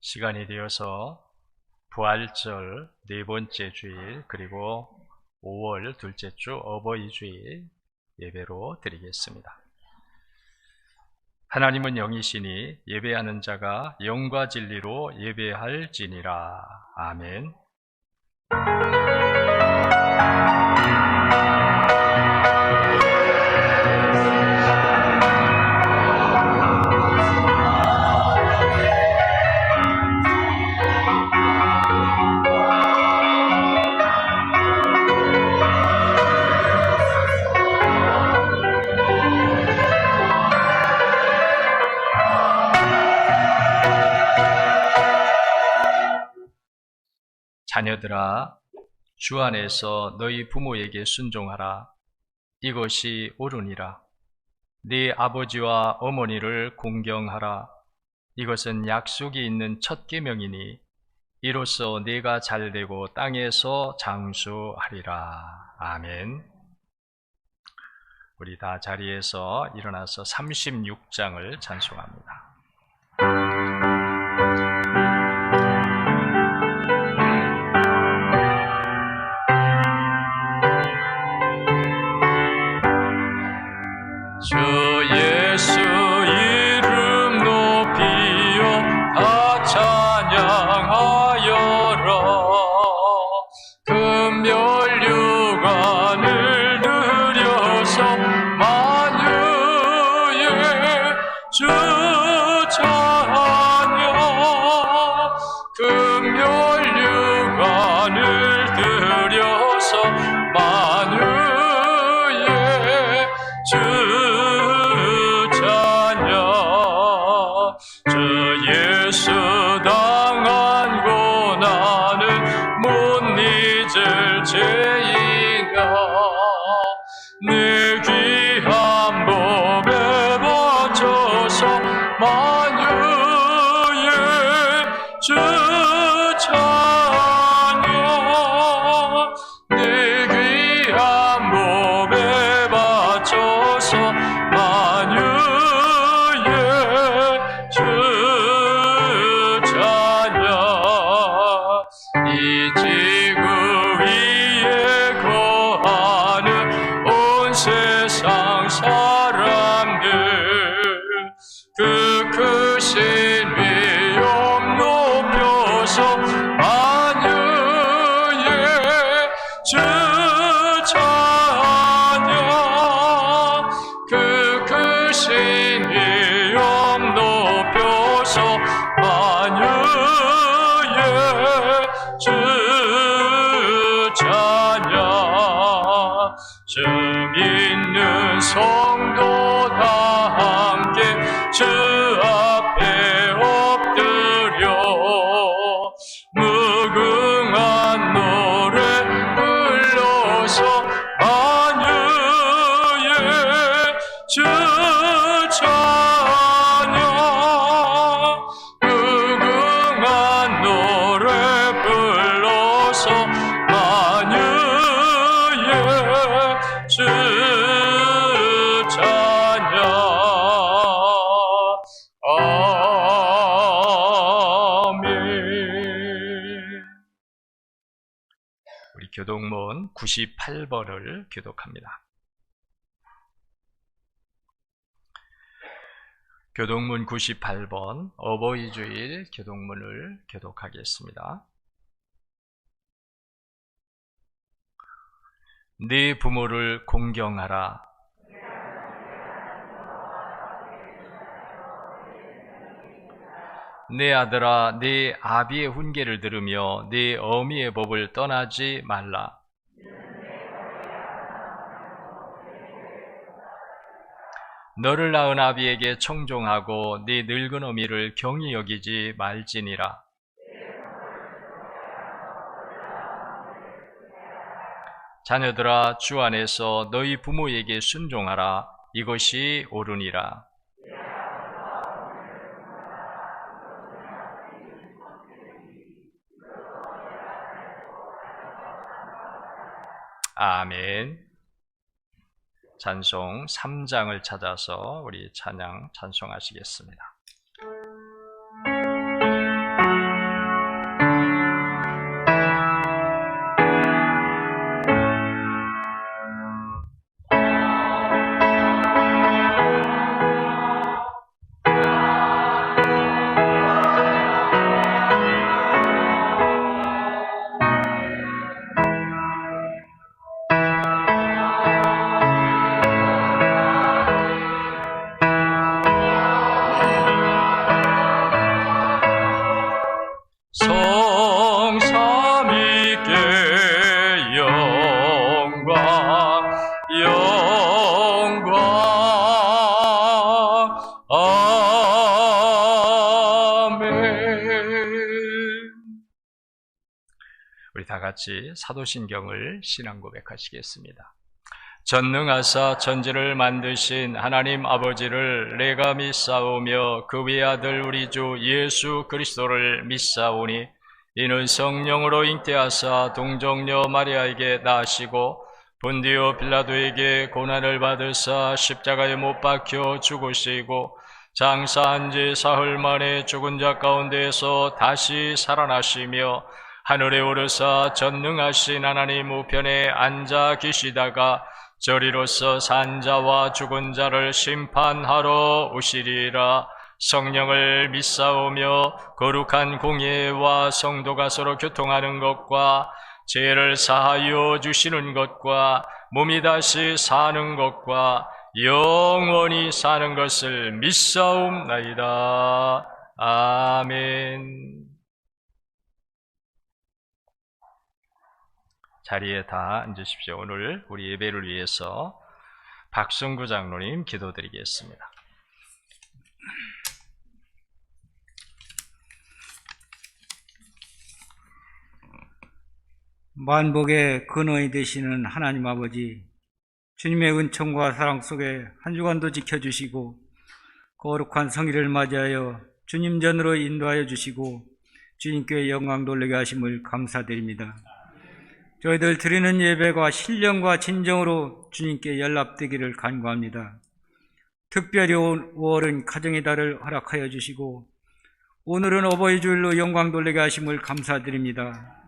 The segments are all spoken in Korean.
시간이 되어서 부활절 네 번째 주일 그리고 5월 둘째 주 어버이 주일 예배로 드리겠습니다. 하나님은 영이시니 예배하는 자가 영과 진리로 예배할지니라. 아멘. 자녀들아, 주 안에서 너희 부모에게 순종하라. 이것이 옳으니라. 네 아버지와 어머니를 공경하라. 이것은 약속이 있는 첫 계명이니 이로써 네가 잘되고 땅에서 장수하리라. 아멘. 우리 다 자리에서 일어나서 36장을 찬송합니다. 주 예수 이름 높이어 다 찬양하여라. 금멸류관을 들여서 만유의 주 찬양. 금멸류관을 들여서 만유의 주 예수 당한 고난을 못 잊을 죄인아. 내 귀한 법에 바쳐서 만유의 주 찬양. 내 귀한 법에 바쳐서 만유의 주 이 지구 위에 거하는 온 세상 사람들 그 크신 위엄 높여서 만유의 주 찬양. 그 크신 위엄 높여서 만유의 주 찬양. 주 믿는 성도 다 함께 주 앞에 엎드려 무궁한 노래 불러서 만유의 주 찬양. 무궁한 노래 불러서 만유의 주 찬양. 아멘. 우리 교동문 98번을 교독합니다. 교동문 98번 어버이 주일 교동문을 교독하겠습니다. 네 부모를 공경하라. 내 아들아, 네 아비의 훈계를 들으며 네 어미의 법을 떠나지 말라. 너를 낳은 아비에게 청종하고 네 늙은 어미를 경히 여기지 말지니라. 자녀들아, 주 안에서 너희 부모에게 순종하라. 이것이 옳으니라. 아멘. 찬송 3장을 찾아서 우리 찬양하시겠습니다. 우리 다 같이 사도신경을 신앙 고백하시겠습니다. 전능하사 천지를 만드신 하나님 아버지를 내가 믿사오며 그 외아들 우리 주 예수 그리스도를 믿사오니 이는 성령으로 잉태하사 동정녀 마리아에게 낳으시고 본디오 빌라도에게 고난을 받으사 십자가에 못 박혀 죽으시고 장사한 지 사흘 만에 죽은 자 가운데에서 다시 살아나시며 하늘에 오르사 전능하신 하나님 우편에 앉아 계시다가 저리로서 산 자와 죽은 자를 심판하러 오시리라. 성령을 믿사오며 거룩한 공예와 성도가 서로 교통하는 것과 죄를 사하여 주시는 것과 몸이 다시 사는 것과 영원히 사는 것을 믿사옵나이다. 아멘. 자리에 다 앉으십시오. 오늘 우리 예배를 위해서 박승구 장로님 기도드리겠습니다. 만복의 근원이 되시는 하나님 아버지, 주님의 은총과 사랑 속에 한 주간도 지켜주시고 거룩한 성일을 맞이하여 주님 전으로 인도하여 주시고 주님께 영광 돌리게 하심을 감사드립니다. 저희들 드리는 예배가 신령과 진정으로 주님께 연락되기를 간구합니다. 특별히 5월은 가정의 달을 허락하여 주시고 오늘은 어버이 주일로 영광 돌리게 하심을 감사드립니다.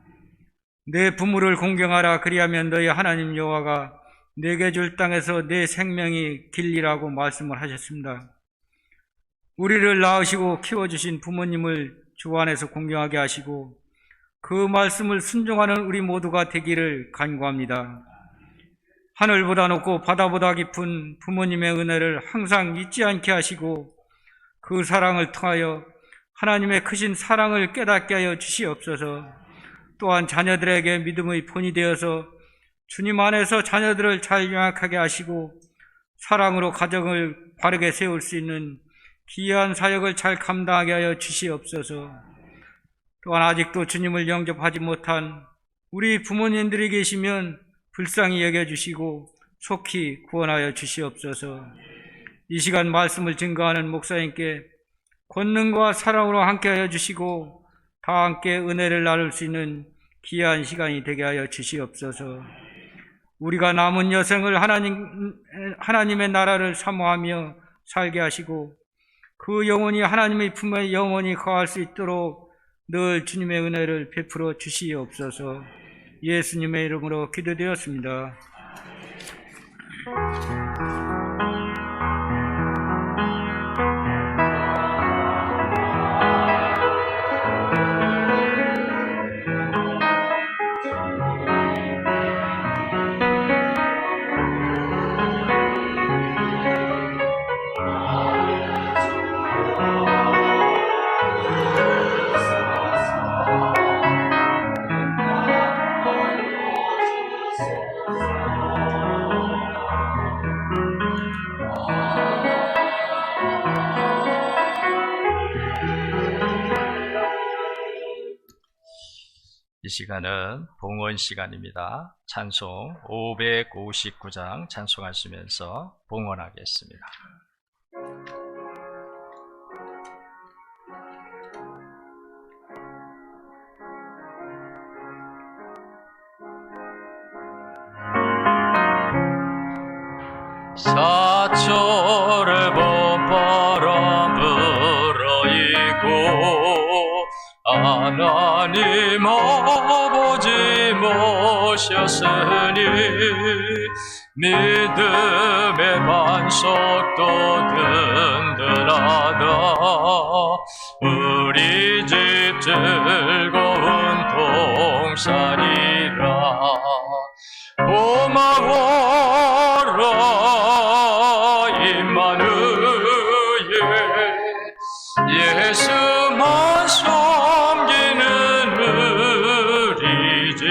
내 부모를 공경하라, 그리하면 너희 하나님 여호와가 내게 줄 땅에서 내 생명이 길리라고 말씀을 하셨습니다. 우리를 낳으시고 키워주신 부모님을 주 안에서 공경하게 하시고 그 말씀을 순종하는 우리 모두가 되기를 간구합니다. 하늘보다 높고 바다보다 깊은 부모님의 은혜를 항상 잊지 않게 하시고 그 사랑을 통하여 하나님의 크신 사랑을 깨닫게 하여 주시옵소서. 또한 자녀들에게 믿음의 본이 되어서 주님 안에서 자녀들을 잘 영악하게 하시고 사랑으로 가정을 바르게 세울 수 있는 귀한 사역을 잘 감당하게 하여 주시옵소서. 또한 아직도 주님을 영접하지 못한 우리 부모님들이 계시면 불쌍히 여겨주시고 속히 구원하여 주시옵소서. 이 시간 말씀을 증거하는 목사님께 권능과 사랑으로 함께하여 주시고 다 함께 은혜를 나눌 수 있는 귀한 시간이 되게 하여 주시옵소서. 우리가 남은 여생을 하나님의 나라를 사모하며 살게 하시고 그 영혼이 하나님의 품에 영원히 거할 수 있도록 늘 주님의 은혜를 베풀어 주시옵소서. 예수님의 이름으로 기도되었습니다. 이 시간은 봉헌 시간입니다. 찬송 559장 찬송하시면서 봉헌하겠습니다. 사철의 봄바람 불어이고 하나님 아버지 모셨으니 믿음의 반석도 든든하다. 우리 집 즐거운 동산이라. 고마워라 임마누엘, 예수만 섬기는 우리 집.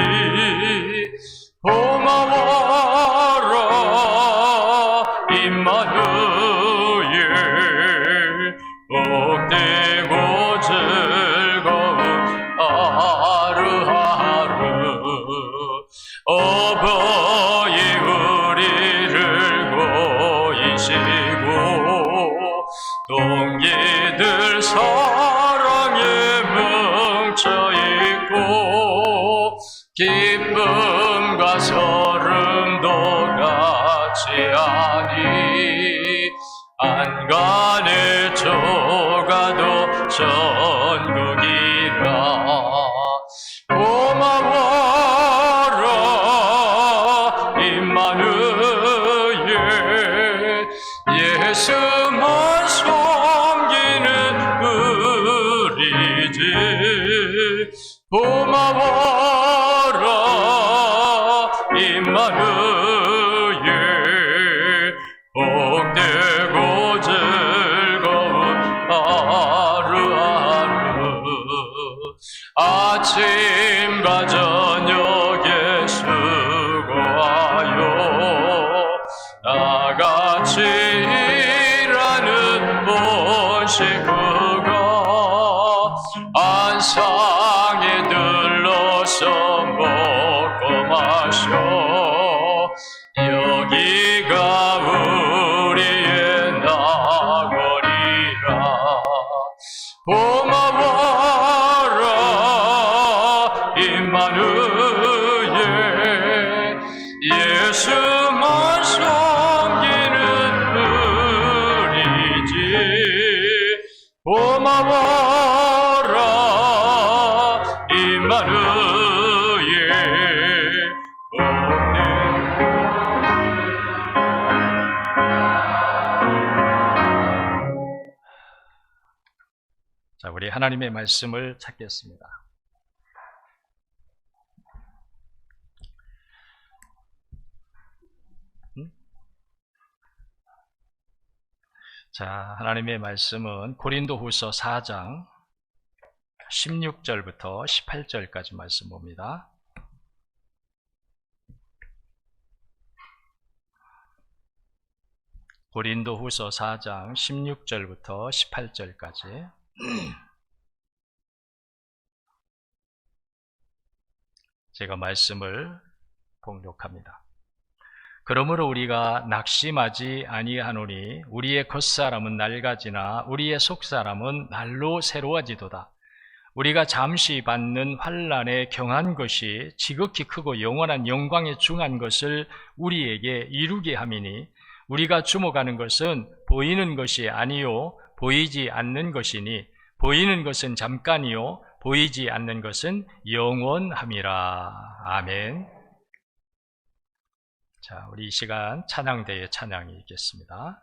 고마워라 임마누엘, 복되고 즐거운 기쁨과 소름도 같지 아니 안간의 조가도 전국이라 고마워라 임마누엘 예수만 섬기는 우리지 고마워라 임마누엘 복되고 즐거운 하루하루 아침과 저녁에 수고하여 나같이 일하는 온 식구가 안상에 들러서 먹고 마셔 여기가 우리의 나거리라 고마워라 임마누엘 예수만 섬기는 우리지 고마워라 임마누엘 자, 우리 하나님의 말씀을 찾겠습니다. 자, 하나님의 말씀은 고린도후서 4장 16절부터 18절까지 말씀 봅니다. 고린도후서 4장 16절부터 18절까지 제가 말씀을 봉독합니다. 그러므로 우리가 낙심하지 아니하노니 우리의 겉사람은 낡아지나 우리의 속사람은 날로 새로워지도다. 우리가 잠시 받는 환난에 경한 것이 지극히 크고 영원한 영광에 중한 것을 우리에게 이루게 함이니 우리가 주목하는 것은 보이는 것이 아니요 보이지 않는 것이니 보이는 것은 잠깐이요 보이지 않는 것은 영원함이라. 아멘. 자, 우리 이 시간 찬양대의 찬양이 있겠습니다.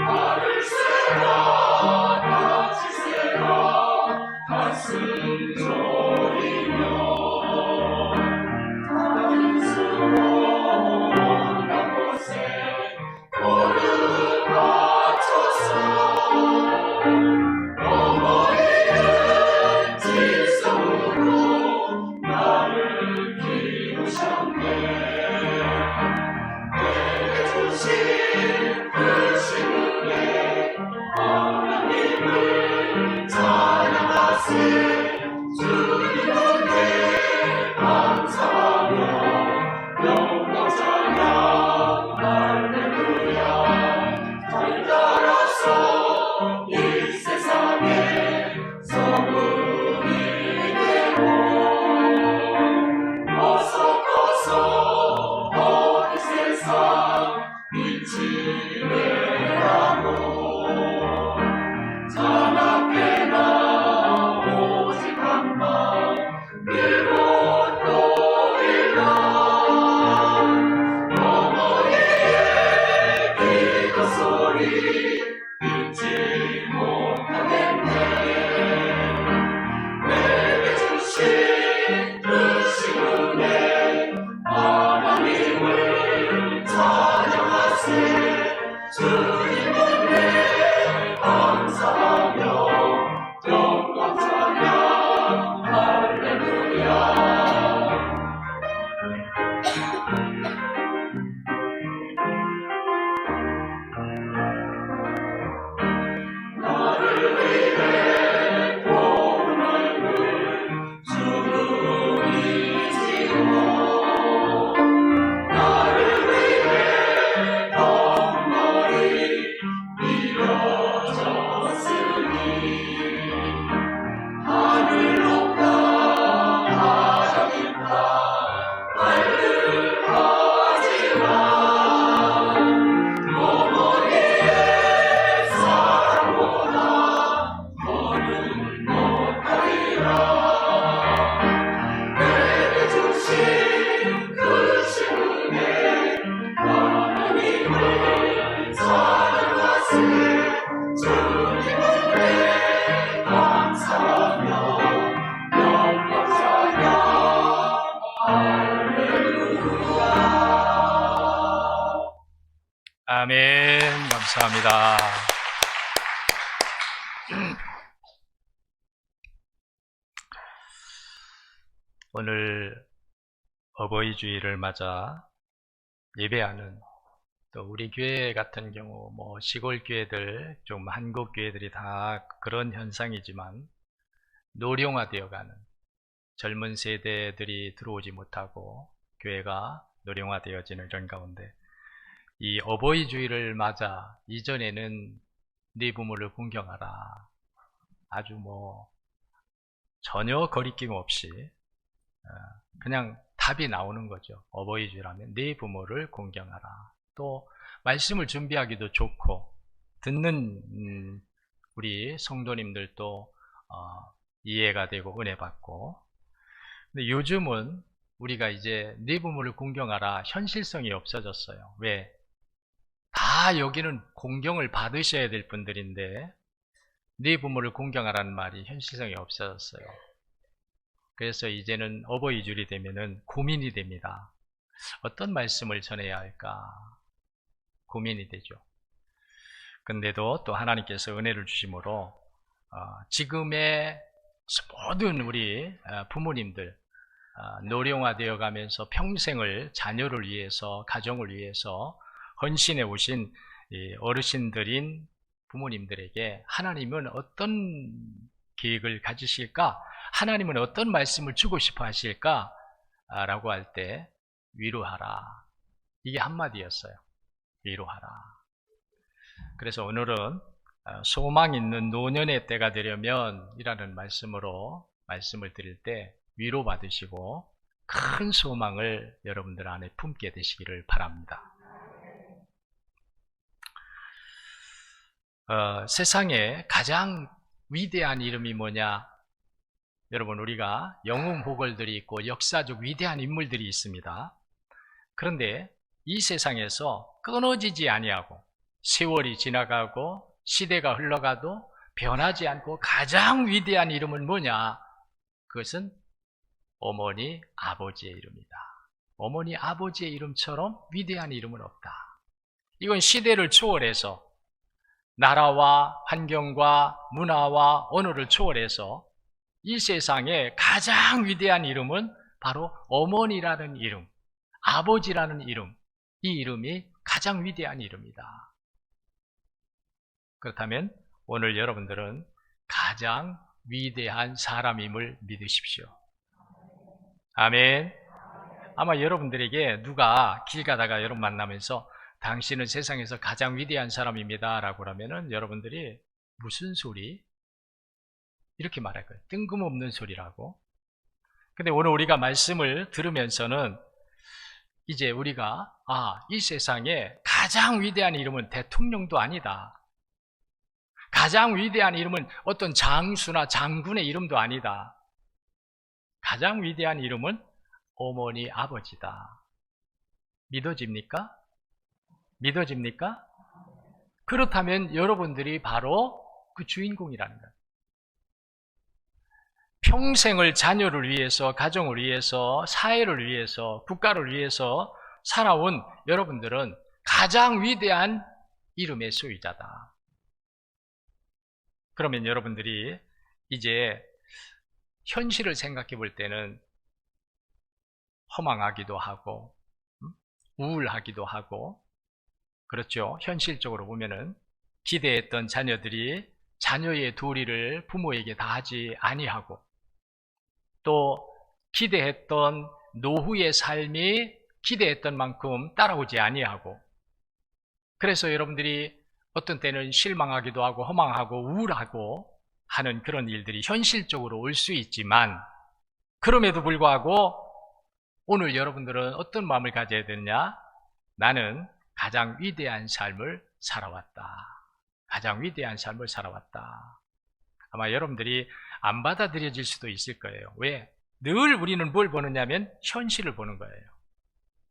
Father, Son, 아멘. 감사합니다. 오늘 어버이 주일을 맞아 예배하는 또 우리 교회 같은 경우 뭐 시골 교회들 좀 한국 교회들이 다 그런 현상이지만 노령화되어가는 젊은 세대들이 들어오지 못하고 교회가 노령화되어지는 이런 가운데 이 어버이 주일을 맞아 이전에는 네 부모를 공경하라 아주 뭐 전혀 거리낌 없이 그냥 답이 나오는 거죠. 어버이 주일하면 네 부모를 공경하라. 또 말씀을 준비하기도 좋고 듣는 우리 성도님들도 이해가 되고 은혜 받고. 근데 요즘은 우리가 이제 네 부모를 공경하라 현실성이 없어졌어요. 왜? 다 여기는 공경을 받으셔야 될 분들인데 네 부모를 공경하라는 말이 현실성이 없어졌어요. 그래서 이제는 어버이 주일이 되면은 고민이 됩니다. 어떤 말씀을 전해야 할까? 고민이 되죠. 근데도 또 하나님께서 은혜를 주심으로 지금의 모든 우리 부모님들 노령화되어 가면서 평생을 자녀를 위해서 가정을 위해서 헌신해 오신 어르신들인 부모님들에게 하나님은 어떤 계획을 가지실까? 하나님은 어떤 말씀을 주고 싶어 하실까? 라고 할 때 위로하라. 이게 한마디였어요. 위로하라. 그래서 오늘은 소망 있는 노년의 때가 되려면 이라는 말씀으로 말씀을 드릴 때 위로받으시고 큰 소망을 여러분들 안에 품게 되시기를 바랍니다. 세상에 가장 위대한 이름이 뭐냐? 여러분 우리가 영웅 보궐들이 있고 역사적 위대한 인물들이 있습니다. 그런데 이 세상에서 끊어지지 아니하고 세월이 지나가고 시대가 흘러가도 변하지 않고 가장 위대한 이름은 뭐냐? 그것은 어머니 아버지의 이름이다. 어머니 아버지의 이름처럼 위대한 이름은 없다. 이건 시대를 초월해서 나라와 환경과 문화와 언어를 초월해서 이 세상에 가장 위대한 이름은 바로 어머니라는 이름, 아버지라는 이름, 이 이름이 가장 위대한 이름이다. 그렇다면 오늘 여러분들은 가장 위대한 사람임을 믿으십시오. 아멘. 아마 여러분들에게 누가 길 가다가 여러분 만나면서 당신은 세상에서 가장 위대한 사람입니다 라고 하면은 여러분들이 무슨 소리? 이렇게 말할 거예요. 뜬금없는 소리라고. 근데 오늘 우리가 말씀을 들으면서는 이제 우리가 이 세상에 가장 위대한 이름은 대통령도 아니다. 가장 위대한 이름은 어떤 장수나 장군의 이름도 아니다. 가장 위대한 이름은 어머니 아버지다. 믿어집니까? 믿어집니까? 그렇다면 여러분들이 바로 그 주인공이라는 거예요. 평생을 자녀를 위해서, 가정을 위해서, 사회를 위해서, 국가를 위해서 살아온 여러분들은 가장 위대한 이름의 소유자다. 그러면 여러분들이 이제 현실을 생각해 볼 때는 허망하기도 하고 우울하기도 하고 그렇죠. 현실적으로 보면은 기대했던 자녀들이 자녀의 도리를 부모에게 다하지 아니하고 또 기대했던 노후의 삶이 기대했던 만큼 따라오지 아니하고 그래서 여러분들이 어떤 때는 실망하기도 하고 허망하고 우울하고 하는 그런 일들이 현실적으로 올 수 있지만 그럼에도 불구하고 오늘 여러분들은 어떤 마음을 가져야 되느냐? 나는 가장 위대한 삶을 살아왔다. 가장 위대한 삶을 살아왔다. 아마 여러분들이 안 받아들여질 수도 있을 거예요. 왜? 늘 우리는 뭘 보느냐면 현실을 보는 거예요.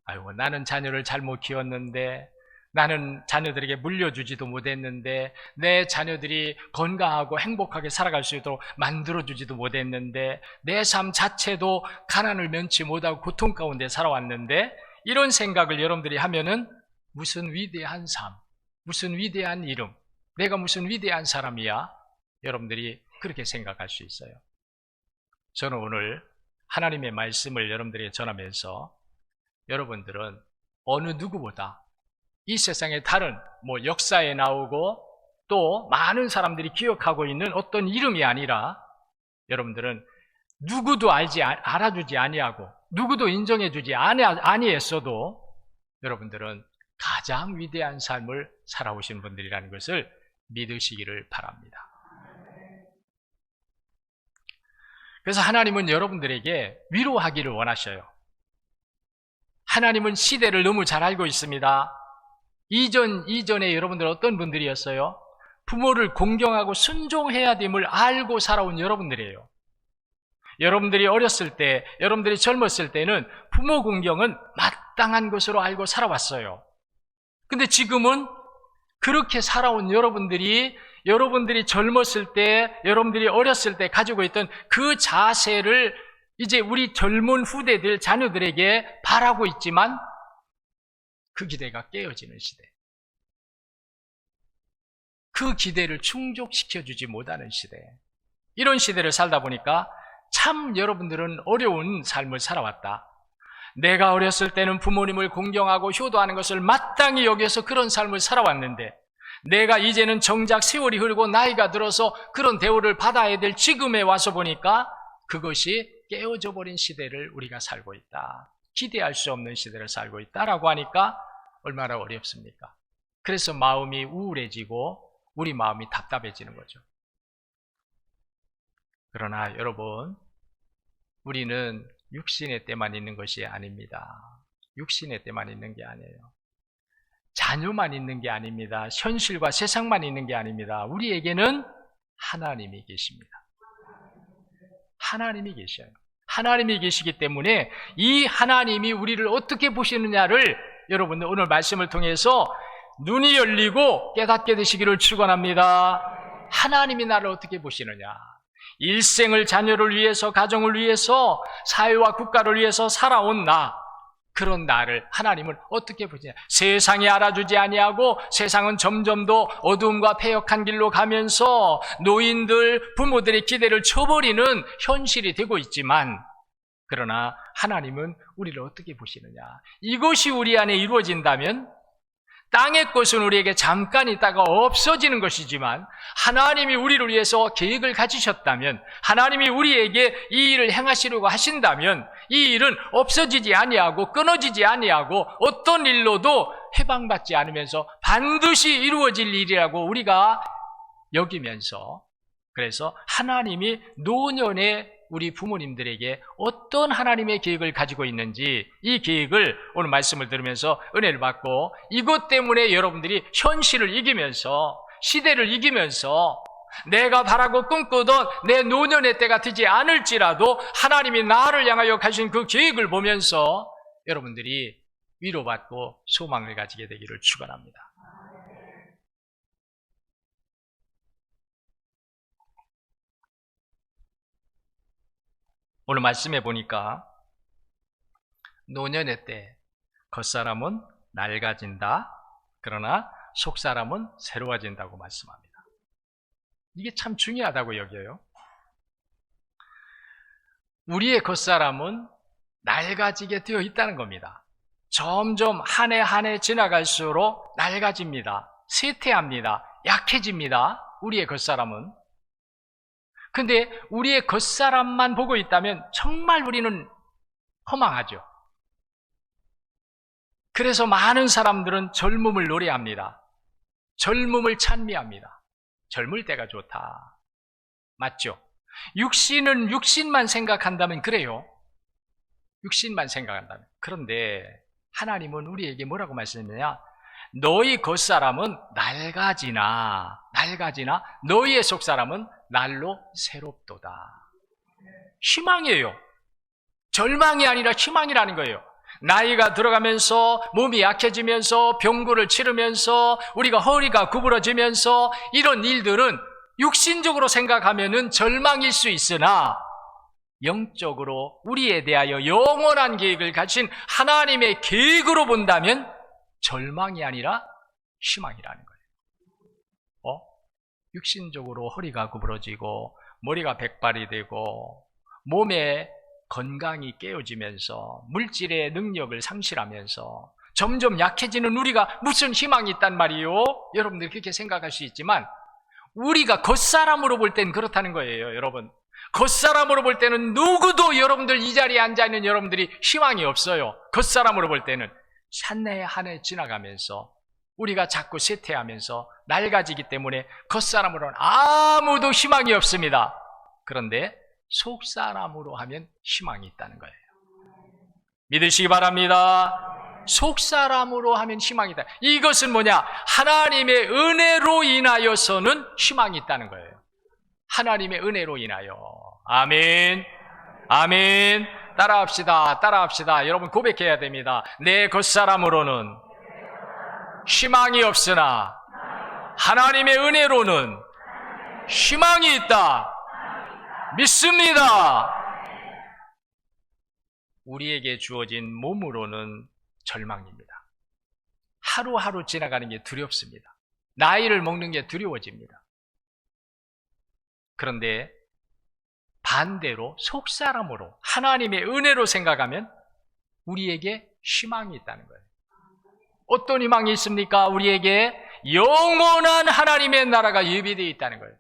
아이고, 나는 자녀를 잘못 키웠는데 나는 자녀들에게 물려주지도 못했는데 내 자녀들이 건강하고 행복하게 살아갈 수 있도록 만들어주지도 못했는데 내 삶 자체도 가난을 면치 못하고 고통 가운데 살아왔는데 이런 생각을 여러분들이 하면은 무슨 위대한 삶, 무슨 위대한 이름, 내가 무슨 위대한 사람이야? 여러분들이 그렇게 생각할 수 있어요. 저는 오늘 하나님의 말씀을 여러분들에게 전하면서 여러분들은 어느 누구보다 이 세상의 다른 역사에 나오고 또 많은 사람들이 기억하고 있는 어떤 이름이 아니라 여러분들은 누구도 알아주지 아니하고 누구도 인정해주지 아니했어도 여러분들은 가장 위대한 삶을 살아오신 분들이라는 것을 믿으시기를 바랍니다. 그래서 하나님은 여러분들에게 위로하기를 원하셔요. 하나님은 시대를 너무 잘 알고 있습니다. 이전에 여러분들 어떤 분들이었어요? 부모를 공경하고 순종해야 됨을 알고 살아온 여러분들이에요. 여러분들이 어렸을 때, 여러분들이 젊었을 때는 부모 공경은 마땅한 것으로 알고 살아왔어요. 근데 지금은 그렇게 살아온 여러분들이 젊었을 때, 여러분들이 어렸을 때 가지고 있던 그 자세를 이제 우리 젊은 후대들, 자녀들에게 바라고 있지만 그 기대가 깨어지는 시대. 그 기대를 충족시켜주지 못하는 시대. 이런 시대를 살다 보니까 참 여러분들은 어려운 삶을 살아왔다. 내가 어렸을 때는 부모님을 공경하고 효도하는 것을 마땅히 여기서 그런 삶을 살아왔는데 내가 이제는 정작 세월이 흐르고 나이가 들어서 그런 대우를 받아야 될 지금에 와서 보니까 그것이 깨어져 버린 시대를 우리가 살고 있다. 기대할 수 없는 시대를 살고 있다라고 하니까 얼마나 어렵습니까? 그래서 마음이 우울해지고 우리 마음이 답답해지는 거죠. 그러나 여러분, 우리는 육신의 때만 있는 것이 아닙니다. 육신의 때만 있는 게 아니에요. 자녀만 있는 게 아닙니다. 현실과 세상만 있는 게 아닙니다. 우리에게는 하나님이 계십니다. 하나님이 계셔요. 하나님이 계시기 때문에 이 하나님이 우리를 어떻게 보시느냐를 여러분들 오늘 말씀을 통해서 눈이 열리고 깨닫게 되시기를 축원합니다. 하나님이 나를 어떻게 보시느냐? 일생을 자녀를 위해서, 가정을 위해서, 사회와 국가를 위해서 살아온 그런 나를 하나님은 어떻게 보시냐? 세상이 알아주지 아니하고 세상은 점점 더 어두움과 패역한 길로 가면서 노인들, 부모들의 기대를 쳐버리는 현실이 되고 있지만 그러나 하나님은 우리를 어떻게 보시느냐? 이것이 우리 안에 이루어진다면 땅의 것은 우리에게 잠깐 있다가 없어지는 것이지만 하나님이 우리를 위해서 계획을 가지셨다면, 하나님이 우리에게 이 일을 행하시려고 하신다면 이 일은 없어지지 아니하고 끊어지지 아니하고 어떤 일로도 해방받지 않으면서 반드시 이루어질 일이라고 우리가 여기면서, 그래서 하나님이 노년에 우리 부모님들에게 어떤 하나님의 계획을 가지고 있는지 이 계획을 오늘 말씀을 들으면서 은혜를 받고 이것 때문에 여러분들이 현실을 이기면서 시대를 이기면서 내가 바라고 꿈꾸던 내 노년의 때가 되지 않을지라도 하나님이 나를 향하여 가신 그 계획을 보면서 여러분들이 위로받고 소망을 가지게 되기를 축원합니다. 오늘 말씀해 보니까 노년의 때 겉사람은 낡아진다. 그러나 속사람은 새로워진다고 말씀합니다. 이게 참 중요하다고 여겨요. 우리의 겉사람은 낡아지게 되어 있다는 겁니다. 점점 한 해 한 해 지나갈수록 낡아집니다. 쇠퇴합니다. 약해집니다. 우리의 겉사람은. 근데 우리의 겉사람만 보고 있다면 정말 우리는 허망하죠. 그래서 많은 사람들은 젊음을 노래합니다. 젊음을 찬미합니다. 젊을 때가 좋다. 맞죠? 육신은 육신만 생각한다면 그래요. 육신만 생각한다면. 그런데 하나님은 우리에게 뭐라고 말씀했느냐? 너희 겉사람은 낡아지나 너희의 속사람은 날로 새롭도다. 희망이에요. 절망이 아니라 희망이라는 거예요. 나이가 들어가면서 몸이 약해지면서 병고를 치르면서 우리가 허리가 구부러지면서 이런 일들은 육신적으로 생각하면은 절망일 수 있으나 영적으로 우리에 대하여 영원한 계획을 가진 하나님의 계획으로 본다면 절망이 아니라 희망이라는 거예요. 육신적으로 허리가 구부러지고 머리가 백발이 되고 몸에 건강이 깨어지면서 물질의 능력을 상실하면서 점점 약해지는 우리가 무슨 희망이 있단 말이요? 여러분들 그렇게 생각할 수 있지만 우리가 겉사람으로 볼 땐 그렇다는 거예요. 여러분, 겉사람으로 볼 때는 누구도 여러분들 이 자리에 앉아있는 여러분들이 희망이 없어요. 겉사람으로 볼 때는 한 해 한 해 지나가면서 우리가 자꾸 쇠퇴하면서 낡아지기 때문에 겉사람으로는 아무도 희망이 없습니다. 그런데 속사람으로 하면 희망이 있다는 거예요. 믿으시기 바랍니다. 속사람으로 하면 희망이 있다. 이것은 뭐냐? 하나님의 은혜로 인하여서는 희망이 있다는 거예요. 하나님의 은혜로 인하여. 아멘. 아멘. 따라합시다. 여러분 고백해야 됩니다. 내 겉사람으로는 희망이 없으나 하나님의 은혜로는 희망이 있다. 믿습니다. 우리에게 주어진 몸으로는 절망입니다. 하루하루 지나가는 게 두렵습니다. 나이를 먹는 게 두려워집니다. 그런데 반대로 속사람으로 하나님의 은혜로 생각하면 우리에게 희망이 있다는 거예요. 어떤 희망이 있습니까? 우리에게 영원한 하나님의 나라가 예비되어 있다는 거예요.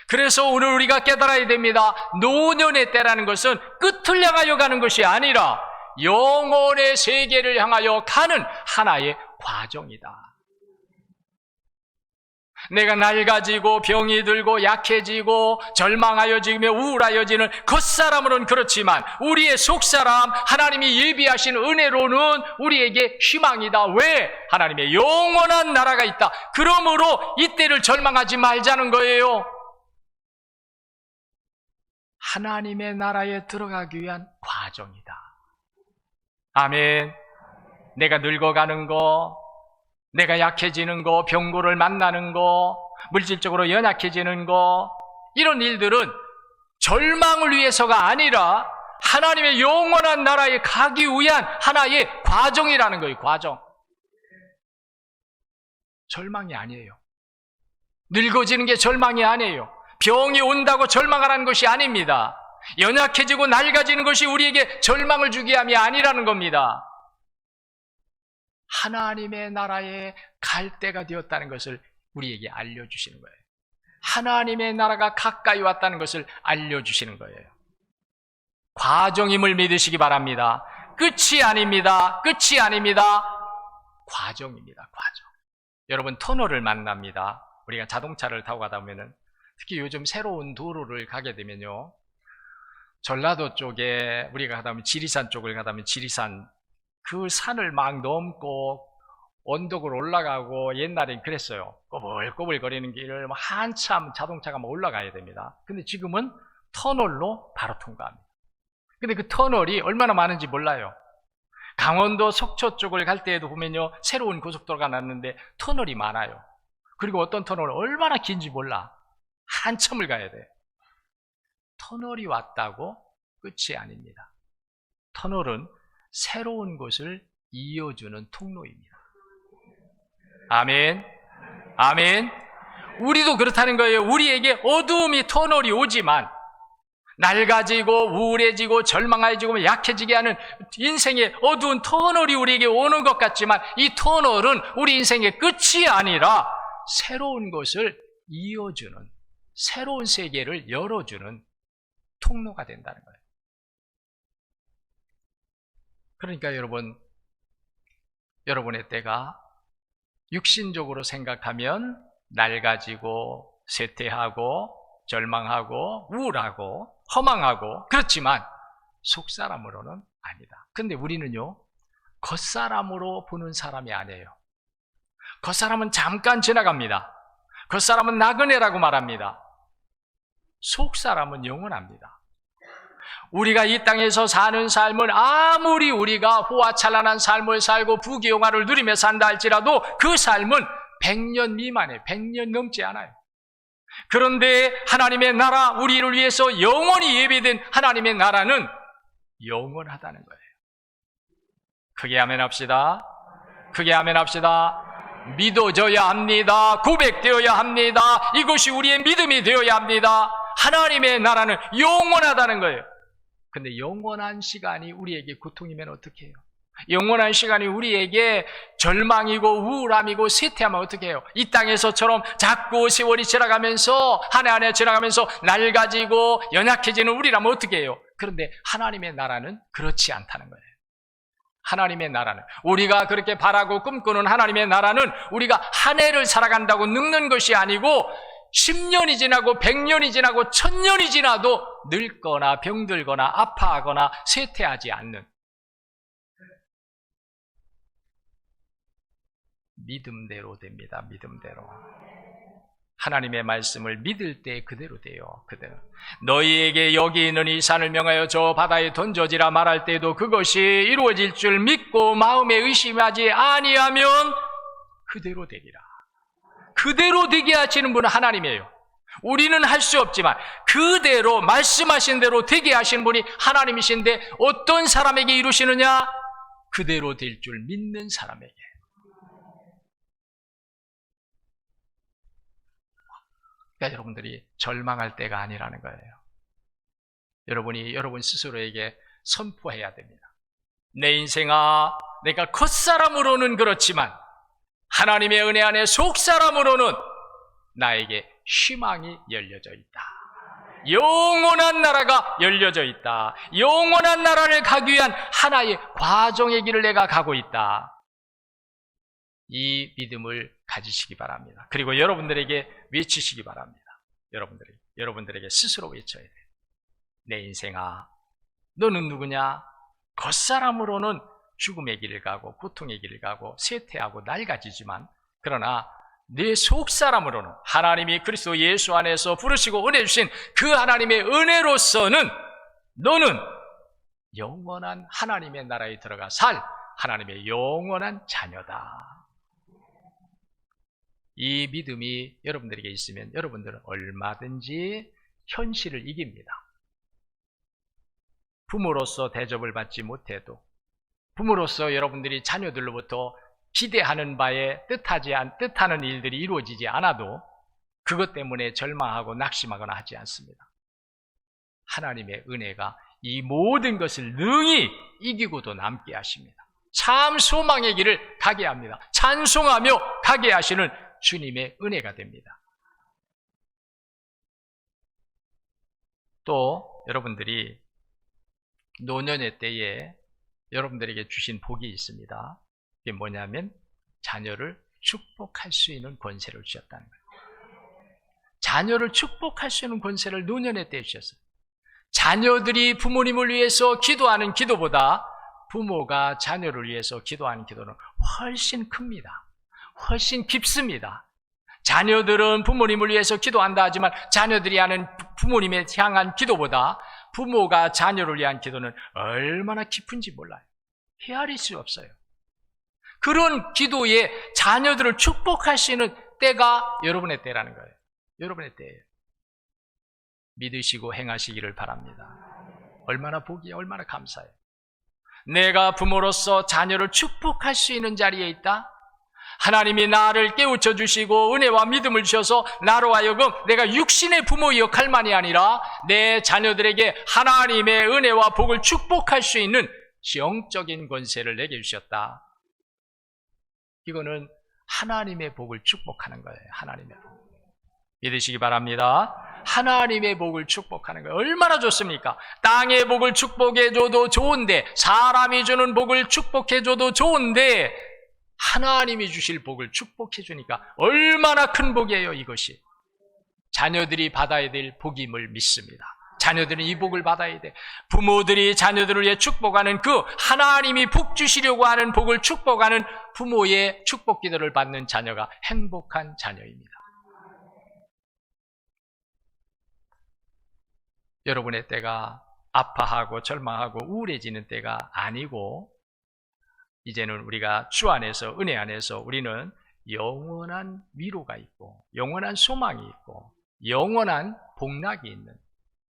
그래서 오늘 우리가 깨달아야 됩니다. 노년의 때라는 것은 끝을 향하여 가는 것이 아니라 영혼의 세계를 향하여 가는 하나의 과정이다. 내가 낡아지고 병이 들고 약해지고 절망하여지며 우울하여지는 겉사람으로는 그렇지만 우리의 속사람 하나님이 예비하신 은혜로는 우리에게 희망이다. 왜? 하나님의 영원한 나라가 있다. 그러므로 이때를 절망하지 말자는 거예요. 하나님의 나라에 들어가기 위한 과정이다. 아멘. 내가 늙어가는 거, 내가 약해지는 거, 병고를 만나는 거, 물질적으로 연약해지는 거, 이런 일들은 절망을 위해서가 아니라 하나님의 영원한 나라에 가기 위한 하나의 과정이라는 거예요. 과정. 절망이 아니에요. 늙어지는 게 절망이 아니에요. 병이 온다고 절망하라는 것이 아닙니다. 연약해지고 낡아지는 것이 우리에게 절망을 주게 함이 아니라는 겁니다. 하나님의 나라에 갈 때가 되었다는 것을 우리에게 알려주시는 거예요. 하나님의 나라가 가까이 왔다는 것을 알려주시는 거예요. 과정임을 믿으시기 바랍니다. 끝이 아닙니다. 끝이 아닙니다. 과정입니다. 과정. 여러분 터널을 만납니다. 우리가 자동차를 타고 가다 보면은 특히 요즘 새로운 도로를 가게 되면요, 전라도 쪽에 우리가 가다 보면 지리산 쪽을 가다 보면 지리산 그 산을 막 넘고 언덕을 올라가고 옛날엔 그랬어요. 꼬불꼬불 거리는 길을 한참 자동차가 막 올라가야 됩니다. 근데 지금은 터널로 바로 통과합니다. 근데 그 터널이 얼마나 많은지 몰라요. 강원도 속초 쪽을 갈 때에도 보면요, 새로운 고속도로가 났는데 터널이 많아요. 그리고 어떤 터널은 얼마나 긴지 몰라. 한참을 가야 돼. 터널이 왔다고 끝이 아닙니다. 터널은 새로운 곳을 이어주는 통로입니다. 아멘. 아멘. 우리도 그렇다는 거예요. 우리에게 어두움이 터널이 오지만 낡아지고 우울해지고 절망해지고 약해지게 하는 인생의 어두운 터널이 우리에게 오는 것 같지만 이 터널은 우리 인생의 끝이 아니라 새로운 것을 이어주는, 새로운 세계를 열어주는 통로가 된다는 거예요. 그러니까 여러분의 때가 육신적으로 생각하면 낡아지고 쇠퇴하고 절망하고 우울하고 허망하고 그렇지만 속사람으로는 아니다. 근데 우리는요, 겉사람으로 보는 사람이 아니에요. 겉사람은 잠깐 지나갑니다. 겉사람은 나그네라고 말합니다. 속사람은 영원합니다. 우리가 이 땅에서 사는 삶은 아무리 우리가 호화찬란한 삶을 살고 부귀영화를 누리며 산다 할지라도 그 삶은 100년 미만에 100년 넘지 않아요. 그런데 하나님의 나라, 우리를 위해서 영원히 예비된 하나님의 나라는 영원하다는 거예요. 크게 아멘 합시다. 크게 아멘 합시다. 믿어져야 합니다. 고백되어야 합니다. 이것이 우리의 믿음이 되어야 합니다. 하나님의 나라는 영원하다는 거예요. 근데 영원한 시간이 우리에게 고통이면 어떻게 해요? 영원한 시간이 우리에게 절망이고 우울함이고 쇠퇴하면 어떻게 해요? 이 땅에서처럼 자꾸 세월이 지나가면서 한 해 한 해 지나가면서 낡아지고 연약해지는 우리라면 어떻게 해요? 그런데 하나님의 나라는 그렇지 않다는 거예요. 하나님의 나라는, 우리가 그렇게 바라고 꿈꾸는 하나님의 나라는 우리가 한 해를 살아간다고 늙는 것이 아니고 10년이 지나고 100년이 지나고 1000년이 지나도 늙거나 병들거나 아파하거나 쇠퇴하지 않는 믿음대로 됩니다. 믿음대로. 하나님의 말씀을 믿을 때 그대로 돼요. 그대로. 너희에게 여기 있는 이 산을 명하여 저 바다에 던져지라 말할 때도 그것이 이루어질 줄 믿고 마음에 의심하지 아니하면 그대로 되리라. 그대로 되게 하시는 분은 하나님이에요. 우리는 할 수 없지만 그대로 말씀하신 대로 되게 하시는 분이 하나님이신데 어떤 사람에게 이루시느냐? 그대로 될 줄 믿는 사람에게. 그러니까 여러분들이 절망할 때가 아니라는 거예요. 여러분이 여러분 스스로에게 선포해야 됩니다. 내 인생아, 내가 겉사람으로는 그렇지만 하나님의 은혜 안에 속사람으로는 나에게 희망이 열려져 있다. 영원한 나라가 열려져 있다. 영원한 나라를 가기 위한 하나의 과정의 길을 내가 가고 있다. 이 믿음을 가지시기 바랍니다. 그리고 여러분들에게 외치시기 바랍니다. 여러분들에게 스스로 외쳐야 돼요. 내 인생아, 너는 누구냐? 겉사람으로는 죽음의 길을 가고 고통의 길을 가고 쇠퇴하고 낡아지지만 그러나 내 속사람으로는 하나님이 그리스도 예수 안에서 부르시고 은혜 주신 그 하나님의 은혜로서는 너는 영원한 하나님의 나라에 들어가 살 하나님의 영원한 자녀다. 이 믿음이 여러분들에게 있으면 여러분들은 얼마든지 현실을 이깁니다. 부모로서 대접을 받지 못해도, 부모로서 여러분들이 자녀들로부터 기대하는 바에 뜻하는 일들이 이루어지지 않아도 그것 때문에 절망하고 낙심하거나 하지 않습니다. 하나님의 은혜가 이 모든 것을 능히 이기고도 남게 하십니다. 참 소망의 길을 가게 합니다. 찬송하며 가게 하시는 주님의 은혜가 됩니다. 또 여러분들이 노년의 때에 여러분들에게 주신 복이 있습니다. 그게 뭐냐면 자녀를 축복할 수 있는 권세를 주셨다는 거예요. 자녀를 축복할 수 있는 권세를 노년의 때에 주셨어요. 자녀들이 부모님을 위해서 기도하는 기도보다 부모가 자녀를 위해서 기도하는 기도는 훨씬 큽니다. 훨씬 깊습니다. 자녀들은 부모님을 위해서 기도한다 하지만 자녀들이 하는 부모님에 향한 기도보다 부모가 자녀를 위한 기도는 얼마나 깊은지 몰라요. 헤아릴 수 없어요. 그런 기도에 자녀들을 축복할 수 있는 때가 여러분의 때라는 거예요. 여러분의 때예요. 믿으시고 행하시기를 바랍니다. 얼마나 복이야, 얼마나 감사해요. 내가 부모로서 자녀를 축복할 수 있는 자리에 있다. 하나님이 나를 깨우쳐 주시고 은혜와 믿음을 주셔서 나로 하여금 내가 육신의 부모의 역할만이 아니라 내 자녀들에게 하나님의 은혜와 복을 축복할 수 있는 영적인 권세를 내게 주셨다. 이거는 하나님의 복을 축복하는 거예요. 하나님의 복. 믿으시기 바랍니다. 하나님의 복을 축복하는 거예요. 얼마나 좋습니까? 땅의 복을 축복해줘도 좋은데, 사람이 주는 복을 축복해줘도 좋은데 하나님이 주실 복을 축복해주니까 얼마나 큰 복이에요. 이것이 자녀들이 받아야 될 복임을 믿습니다. 자녀들은 이 복을 받아야 돼. 부모들이 자녀들을 위해 축복하는 그 하나님이 복 주시려고 하는 복을 축복하는 부모의 축복 기도를 받는 자녀가 행복한 자녀입니다. 여러분의 때가 아파하고 절망하고 우울해지는 때가 아니고, 이제는 우리가 주 안에서, 은혜 안에서 우리는 영원한 위로가 있고 영원한 소망이 있고 영원한 복락이 있는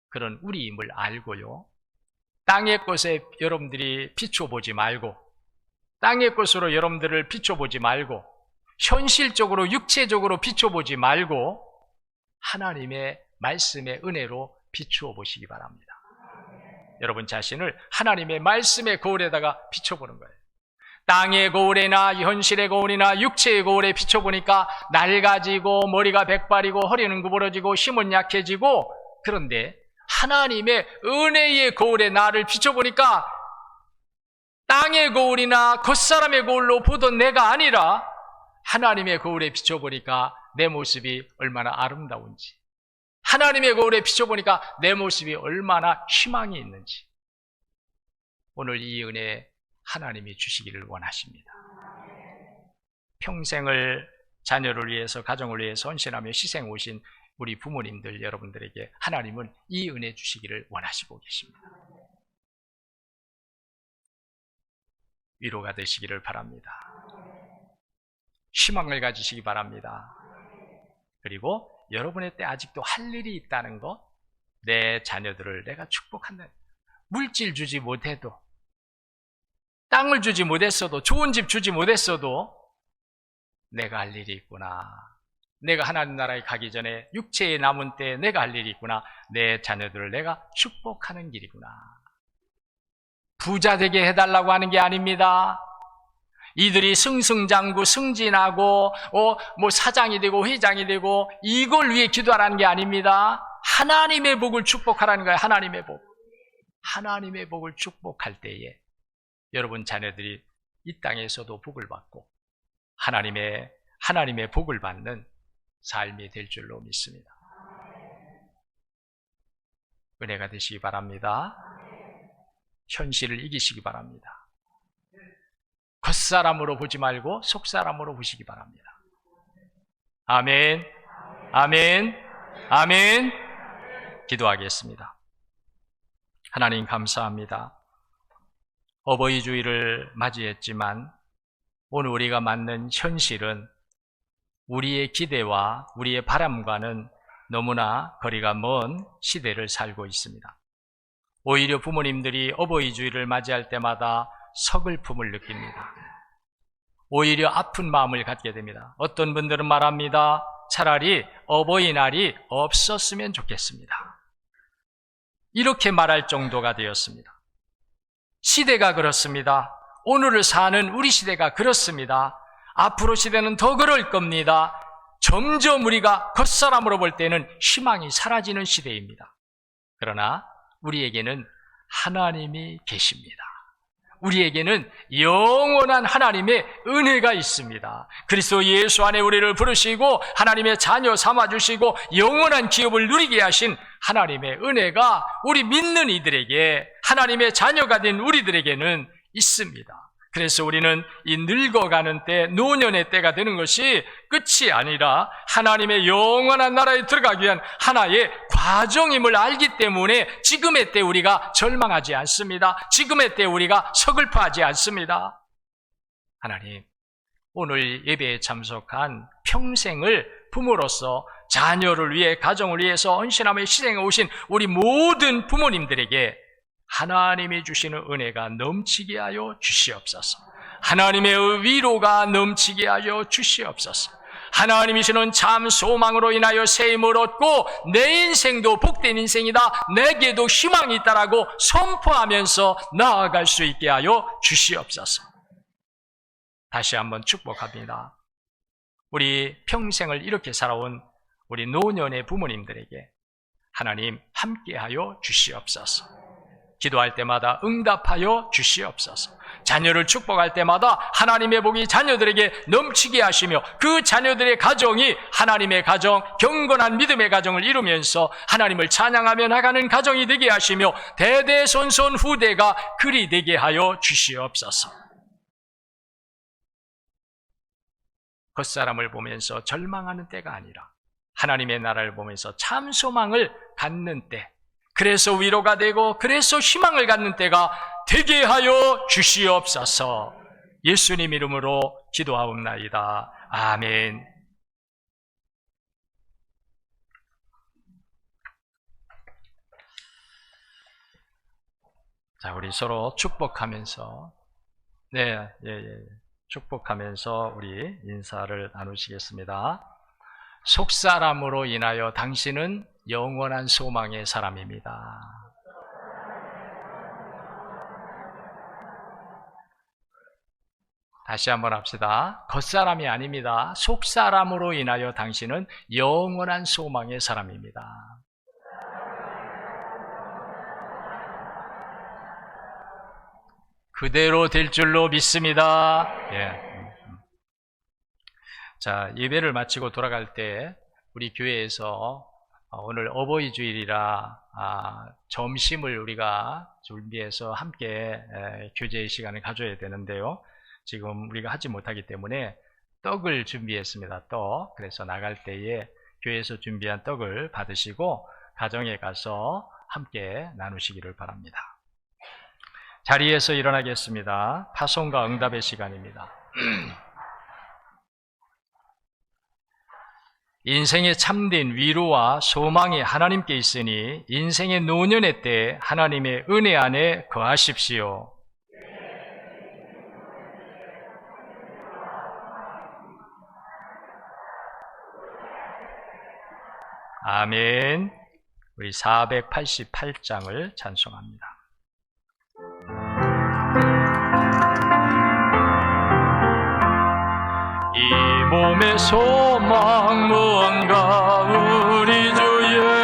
그런 우리임을 알고요, 땅의 것에 여러분들이 비춰보지 말고 땅의 것으로 여러분들을 비춰보지 말고, 현실적으로 육체적으로 비춰보지 말고 하나님의 말씀의 은혜로 비추어 보시기 바랍니다. 여러분 자신을 하나님의 말씀의 거울에다가 비춰보는 거예요. 땅의 거울이나 현실의 거울이나 육체의 거울에 비춰보니까 낡아지고 머리가 백발이고 허리는 구부러지고 힘은 약해지고, 그런데 하나님의 은혜의 거울에 나를 비춰보니까 땅의 거울이나 겉사람의 거울로 보던 내가 아니라 하나님의 거울에 비춰보니까 내 모습이 얼마나 아름다운지, 하나님의 거울에 비춰보니까 내 모습이 얼마나 희망이 있는지, 오늘 이 은혜 하나님이 주시기를 원하십니다. 평생을 자녀를 위해서, 가정을 위해서 헌신하며 희생 오신 우리 부모님들 여러분들에게 하나님은 이 은혜 주시기를 원하시고 계십니다. 위로가 되시기를 바랍니다. 희망을 가지시기 바랍니다. 그리고 여러분의 때 아직도 할 일이 있다는 것, 내 자녀들을 내가 축복한다. 물질 주지 못해도, 땅을 주지 못했어도, 좋은 집 주지 못했어도 내가 할 일이 있구나. 내가 하나님 나라에 가기 전에 육체에 남은 때에 내가 할 일이 있구나. 내 자녀들을 내가 축복하는 길이구나. 부자 되게 해달라고 하는 게 아닙니다. 이들이 승승장구 승진하고 사장이 되고 회장이 되고 이걸 위해 기도하라는 게 아닙니다. 하나님의 복을 축복하라는 거예요. 하나님의 복. 하나님의 복을 축복할 때에 여러분 자녀들이 이 땅에서도 복을 받고 하나님의 복을 받는 삶이 될 줄로 믿습니다. 은혜가 되시기 바랍니다. 현실을 이기시기 바랍니다. 겉사람으로 보지 말고 속사람으로 보시기 바랍니다. 아멘, 아멘, 아멘. 기도하겠습니다. 하나님 감사합니다. 어버이 주일을 맞이했지만 오늘 우리가 맞는 현실은 우리의 기대와 우리의 바람과는 너무나 거리가 먼 시대를 살고 있습니다. 오히려 부모님들이 어버이 주일을 맞이할 때마다 서글픔을 느낍니다. 오히려 아픈 마음을 갖게 됩니다. 어떤 분들은 말합니다. 차라리 어버이날이 없었으면 좋겠습니다. 이렇게 말할 정도가 되었습니다. 시대가 그렇습니다. 오늘을 사는 우리 시대가 그렇습니다. 앞으로 시대는 더 그럴 겁니다. 점점 우리가 겉사람으로 볼 때는 희망이 사라지는 시대입니다. 그러나 우리에게는 하나님이 계십니다. 우리에게는 영원한 하나님의 은혜가 있습니다. 그리스도 예수 안에 우리를 부르시고 하나님의 자녀 삼아주시고 영원한 기업을 누리게 하신 하나님의 은혜가 우리 믿는 이들에게, 하나님의 자녀가 된 우리들에게는 있습니다. 그래서 우리는 이 늙어가는 때, 노년의 때가 되는 것이 끝이 아니라 하나님의 영원한 나라에 들어가기 위한 하나의 과정임을 알기 때문에 지금의 때 우리가 절망하지 않습니다. 지금의 때 우리가 서글퍼하지 않습니다. 하나님, 오늘 예배에 참석한 평생을 부모로서 자녀를 위해, 가정을 위해서 헌신하며 희생해 오신 우리 모든 부모님들에게 하나님이 주시는 은혜가 넘치게 하여 주시옵소서. 하나님의 위로가 넘치게 하여 주시옵소서. 하나님이 주는 참 소망으로 인하여 새 힘을 얻고 내 인생도 복된 인생이다, 내게도 희망이 있다라고 선포하면서 나아갈 수 있게 하여 주시옵소서. 다시 한번 축복합니다. 우리 평생을 이렇게 살아온 우리 노년의 부모님들에게 하나님 함께하여 주시옵소서. 기도할 때마다 응답하여 주시옵소서. 자녀를 축복할 때마다 하나님의 복이 자녀들에게 넘치게 하시며 그 자녀들의 가정이 하나님의 가정, 경건한 믿음의 가정을 이루면서 하나님을 찬양하며 나가는 가정이 되게 하시며 대대손손 후대가 그리 되게 하여 주시옵소서. 겉사람을 보면서 절망하는 때가 아니라 하나님의 나라를 보면서 참 소망을 갖는 때, 그래서 위로가 되고 그래서 희망을 갖는 때가 되게 하여 주시옵소서. 예수님 이름으로 기도하옵나이다. 아멘. 자, 우리 서로 축복하면서 네, 축복하면서 우리 인사를 나누시겠습니다. 속사람으로 인하여 당신은 영원한 소망의 사람입니다. 다시 한번 합시다. 겉사람이 아닙니다. 속사람으로 인하여 당신은 영원한 소망의 사람입니다. 그대로 될 줄로 믿습니다. 자, 예배를 마치고 돌아갈 때 우리 교회에서 오늘 어버이 주일이라 점심을 우리가 준비해서 함께 교제의 시간을 가져야 되는데요. 지금 우리가 하지 못하기 때문에 떡을 준비했습니다. 떡. 그래서 나갈 때에 교회에서 준비한 떡을 받으시고 가정에 가서 함께 나누시기를 바랍니다. 자리에서 일어나겠습니다. 파송과 응답의 시간입니다. 인생의 참된 위로와 소망이 하나님께 있으니 인생의 노년의 때 하나님의 은혜 안에 거하십시오. 아멘. 우리 488장을 찬송합니다. 이 몸의 소망 무언가 우리 주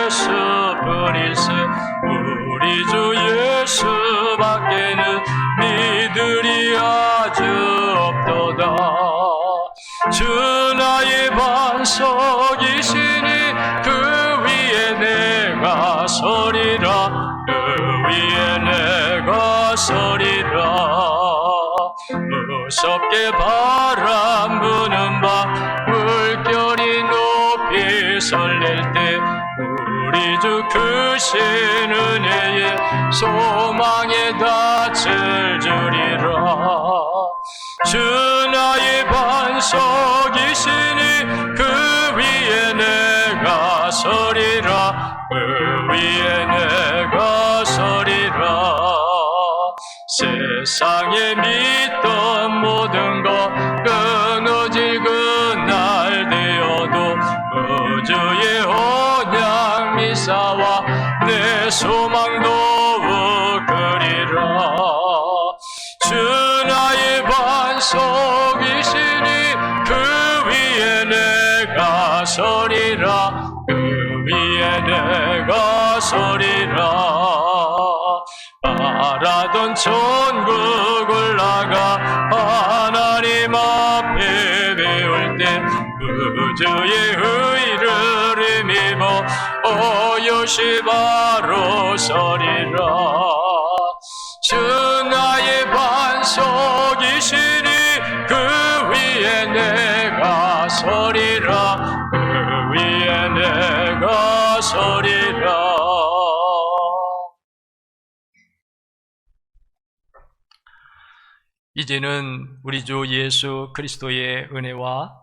예수뿐이세. 우리 주 예수밖에는 믿으리 아주 없도다. 주 나의 반석이시니 그 위에 내가 서리라. 그 위에 내가 서리라. 무섭게 바람 부는 밤 물결이 높이 설릴 때 우리 주 크신 은혜에 소망에 닿을 줄이라. 주 나의 반석이시니 그 위에 내가 서리라. 그 위에 내가 서리라. 세상에 믿던 모든 것 끊어질 그날 되어도 우주의 언약 미사와 내 소망도 그리라. 주 나의 반석이시니 그 위에 내가 서리라. 그 위에 내가 서리라. 바라던 천국을 나가 하나님 앞에 배울 때 우주의 의를 힘입어 오롯이 바로 서리라. 주 나의 반석이시니 그 위에 내가 서리라. 그 위에 내가 서리라. 이제는 우리 주 예수 그리스도의 은혜와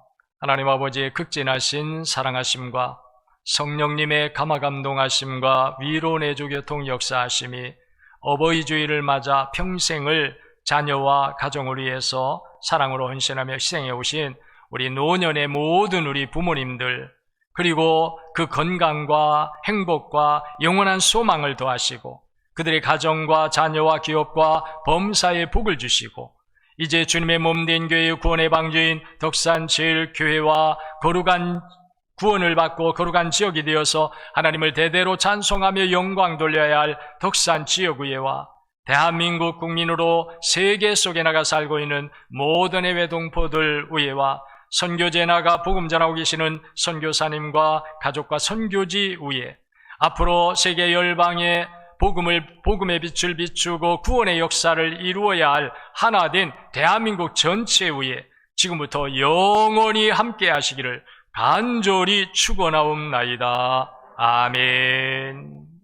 하나님 아버지의 극진하신 사랑하심과 성령님의 감화감동하심과 위로 내주 교통 역사하심이 어버이 주일을 맞아 평생을 자녀와 가정을 위해서 사랑으로 헌신하며 희생해 오신 우리 노년의 모든 우리 부모님들, 그리고 그 건강과 행복과 영원한 소망을 더하시고 그들의 가정과 자녀와 기업과 범사에 복을 주시고 이제 주님의 몸된 교회의 구원의 방주인 덕산 제일교회와 거룩한 구원을 받고 거룩한 지역이 되어서 하나님을 대대로 찬송하며 영광 돌려야 할 덕산 지역의회와 대한민국 국민으로 세계 속에 나가 살고 있는 모든 해외 동포들 의회와 선교지에 나가 복음 전하고 계시는 선교사님과 가족과 선교지 의회, 앞으로 세계 열방에 복음의 빛을 비추고 구원의 역사를 이루어야 할 하나된 대한민국 전체에 의해 지금부터 영원히 함께 하시기를 간절히 축원하옵나이다. 아멘.